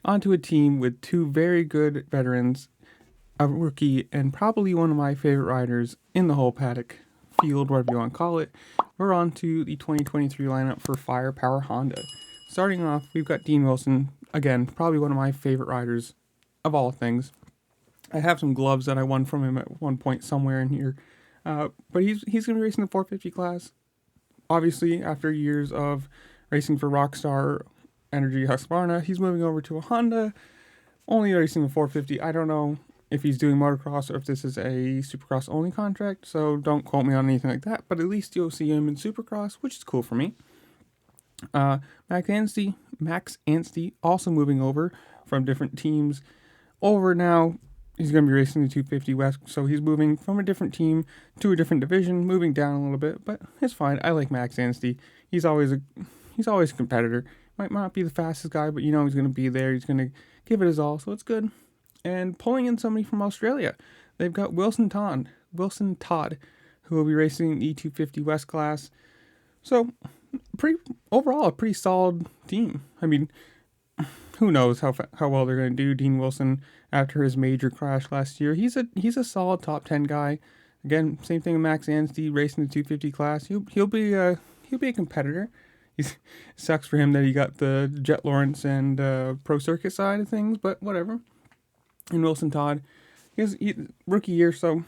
onto a team with two very good veterans, a rookie, and probably one of my favorite riders in the whole paddock field, whatever you want to call it. We're on to the 2023 lineup for Firepower Honda. Starting off, we've got Dean Wilson, again, probably one of my favorite riders of all things. I have some gloves that I won from him at one point somewhere in here. But he's going to be racing the 450 class. Obviously, after years of racing for Rockstar Energy Husqvarna, he's moving over to a Honda, only racing the 450. I don't know if he's doing motocross or if this is a supercross only contract, so don't quote me on anything like that, but at least you'll see him in supercross, which is cool for me. Max Anstey also moving over from different teams over now. He's going to be racing the 250 West, so he's moving from a different team to a different division, moving down a little bit, but it's fine. I like Max Anstey. He's always a competitor. Might not be the fastest guy, but you know he's going to be there. He's going to give it his all, so it's good. And pulling in somebody from Australia, they've got Wilson Todd, who will be racing the 250 West class. So, overall a pretty solid team. I mean, who knows how well they're going to do. Dean Wilson, after his major crash last year, he's a solid top 10 guy. Again, same thing with Max Anstey racing the 250 class. He'll be a competitor. It sucks for him that he got the Jet Lawrence and Pro Circuit side of things, but whatever. And Wilson Todd, he's rookie year, so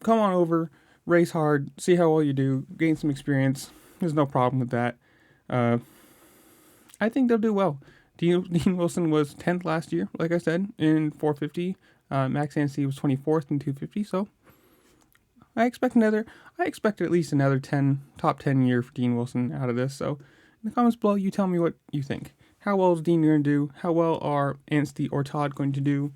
come on over, race hard, see how well you do, gain some experience. There's no problem with that. I think they'll do well. Dean Wilson was 10th last year, like I said, in 450. Max Anstey was 24th in 250, so I expect at least another top 10 year for Dean Wilson out of this. So in the comments below, you tell me what you think. How well is Dean going to do? How well are Anstey or Todd going to do?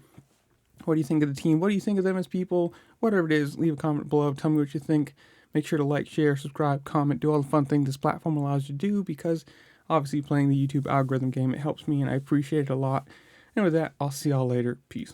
What do you think of the team? What do you think of them as people? Whatever it is, leave a comment below. Tell me what you think. Make sure to like, share, subscribe, comment, do all the fun things this platform allows you to do, because obviously playing the YouTube algorithm game, it helps me and I appreciate it a lot. And with that, I'll see y'all later. Peace.